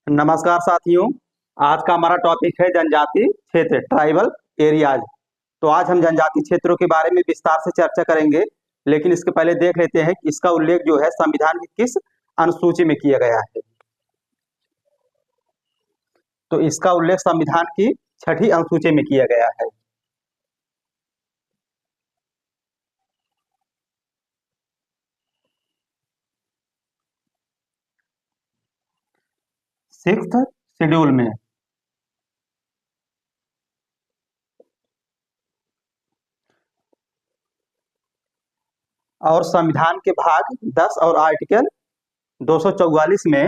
नमस्कार साथियों। आज का हमारा टॉपिक है जनजाति क्षेत्र, ट्राइबल एरियाज। तो आज हम जनजाति क्षेत्रों के बारे में विस्तार से चर्चा करेंगे, लेकिन इसके पहले देख लेते हैं कि इसका उल्लेख जो है संविधान की किस अनुसूची में किया गया है। तो इसका उल्लेख संविधान की 6ठी अनुसूची में किया गया है। सिक्स्थ शेड्यूल में। और संविधान के भाग 10 और आर्टिकल 244 में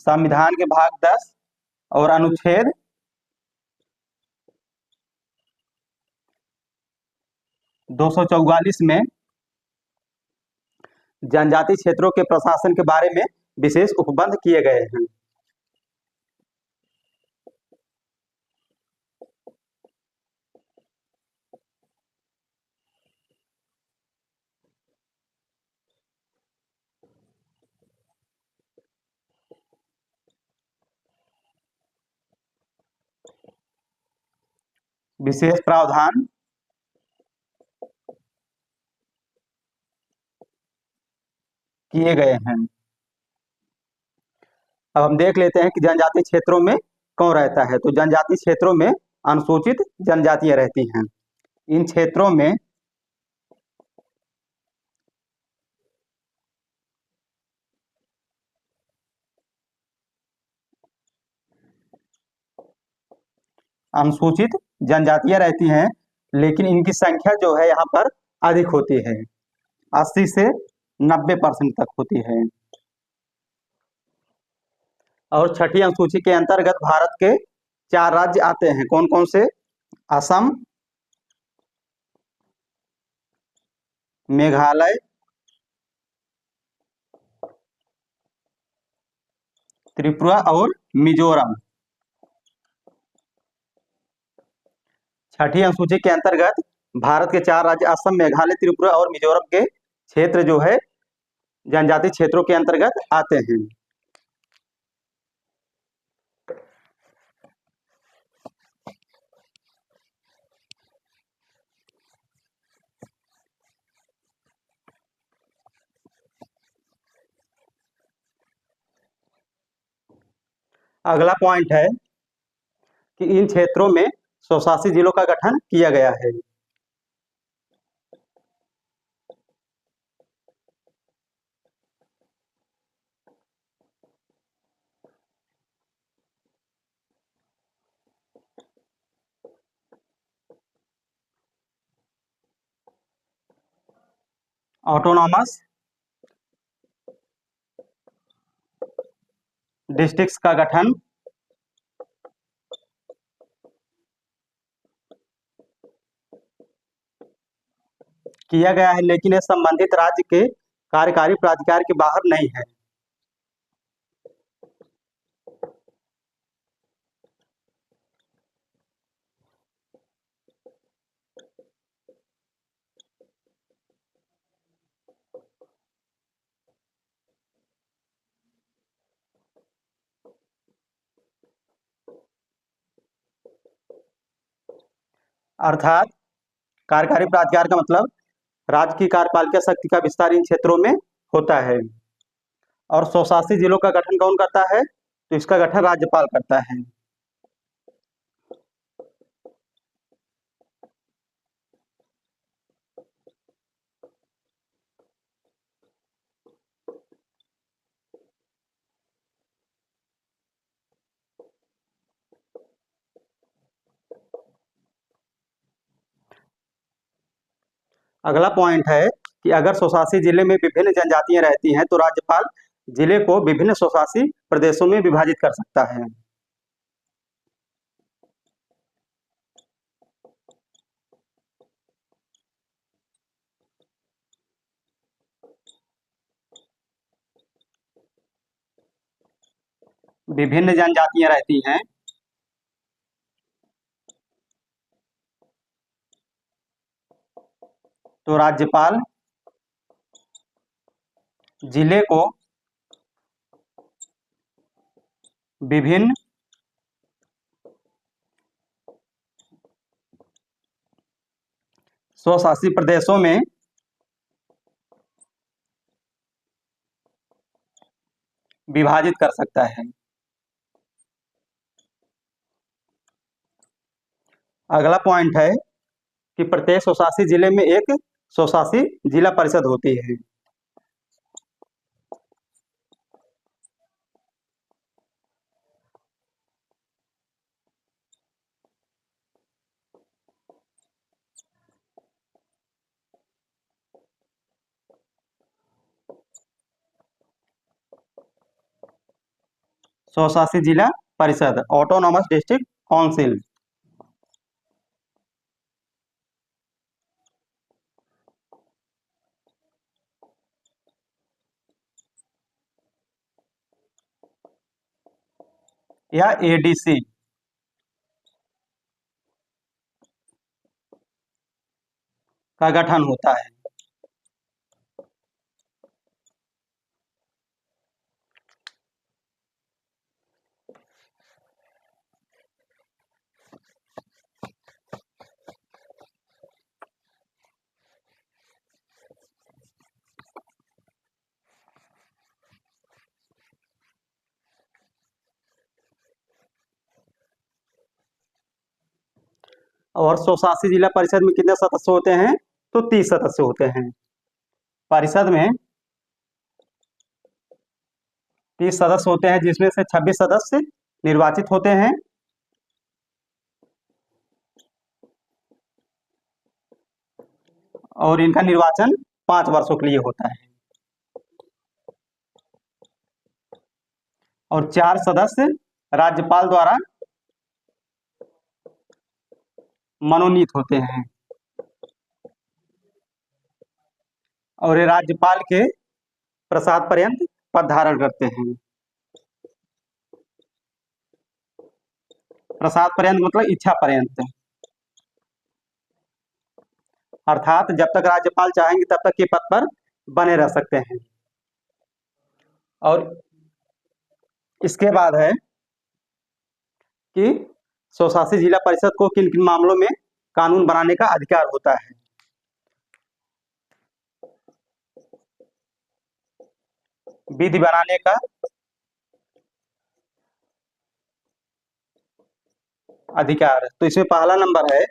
संविधान के भाग 10 और अनुच्छेद 244 में जनजाति क्षेत्रों के प्रशासन के बारे में विशेष उपबंध किए गए हैं। विशेष प्रावधान किए गए हैं। अब हम देख लेते हैं कि जनजाति क्षेत्रों में कौन रहता है। तो जनजाति क्षेत्रों में अनुसूचित जनजातियां रहती हैं। इन क्षेत्रों में अनुसूचित जनजातियां रहती हैं, लेकिन इनकी संख्या जो है यहाँ पर अधिक होती है, 80 से 90% तक होती है। और 6ठी अनुसूची के अंतर्गत भारत के 4 राज्य आते हैं। कौन कौन से? असम, मेघालय, त्रिपुरा और मिजोरम। 6ठी अनुसूची के अंतर्गत भारत के 4 राज्य असम, मेघालय, त्रिपुरा और मिजोरम के क्षेत्र जो है जनजाति क्षेत्रों के अंतर्गत आते हैं। अगला पॉइंट है कि इन क्षेत्रों में स्वशासी जिलों का गठन किया गया है। ऑटोनॉमस डिस्ट्रिक्ट्स का गठन किया गया है, लेकिन यह संबंधित राज्य के कार्यकारी प्राधिकार के बाहर नहीं है। अर्थात कार्यकारी प्राधिकार का मतलब राज्य की कार्यपालिका शक्ति का विस्तार इन क्षेत्रों में होता है। और स्वशासी जिलों का गठन कौन करता है? तो इसका गठन राज्यपाल करता है। अगला पॉइंट है कि अगर स्वशासी जिले में विभिन्न जनजातियां रहती हैं तो राज्यपाल जिले को विभिन्न स्वशासी प्रदेशों में विभाजित कर सकता है। विभिन्न जनजातियां रहती हैं तो राज्यपाल जिले को विभिन्न स्वशासी प्रदेशों में विभाजित कर सकता है। अगला पॉइंट है कि प्रत्येक स्वशासी जिले में एक स्वशासी जिला परिषद होती है। स्वशासी जिला परिषद, ऑटोनॉमस डिस्ट्रिक्ट काउंसिल। या एडीसी का गठन होता है। और स्वशासी जिला परिषद में कितने सदस्य होते हैं? तो 30 सदस्य होते हैं। परिषद में 30 सदस्य होते हैं, जिसमें से 26 सदस्य निर्वाचित होते हैं और इनका निर्वाचन 5 वर्षों के लिए होता है। और 4 सदस्य राज्यपाल द्वारा मनोनीत होते हैं और ये राज्यपाल के प्रसाद पर्यंत पद धारण करते हैं। प्रसाद पर्यंत मतलब इच्छा पर्यंत, अर्थात जब तक राज्यपाल चाहेंगे तब तक ये पद पर बने रह सकते हैं। और इसके बाद है कि स्वशासी जिला परिषद को किन किन मामलों में कानून बनाने का अधिकार होता है। विधि बनाने का अधिकार, तो इसमें पहला नंबर है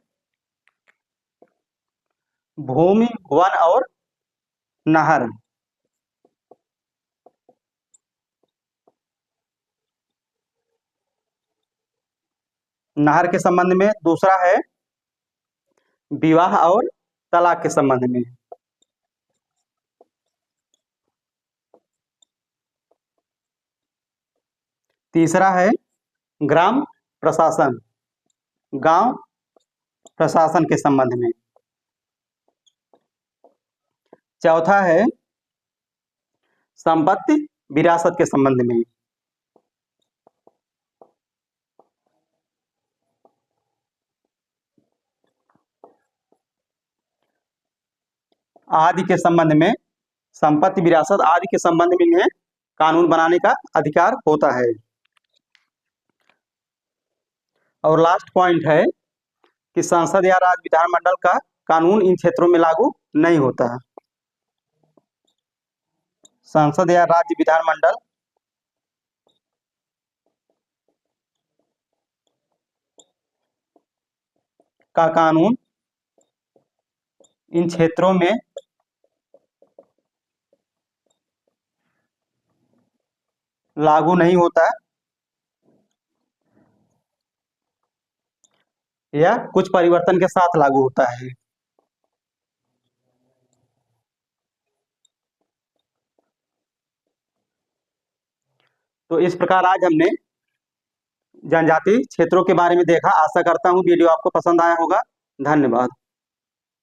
भूमि, वन और नहर। नहर के संबंध में। दूसरा है विवाह और तलाक के संबंध में। तीसरा है ग्राम प्रशासन, गांव प्रशासन के संबंध में। चौथा है संपत्ति विरासत के संबंध में। आदि के संबंध में, संपत्ति विरासत आदि के संबंध में इन्हें कानून बनाने का अधिकार होता है। और लास्ट पॉइंट है कि संसद या राज्य विधानमंडल का कानून इन क्षेत्रों में लागू नहीं होता है। संसद या राज्य विधानमंडल का कानून इन क्षेत्रों में लागू नहीं होता या कुछ परिवर्तन के साथ लागू होता है। तो इस प्रकार आज हमने जनजाति क्षेत्रों के बारे में देखा। आशा करता हूं वीडियो आपको पसंद आया होगा। धन्यवाद।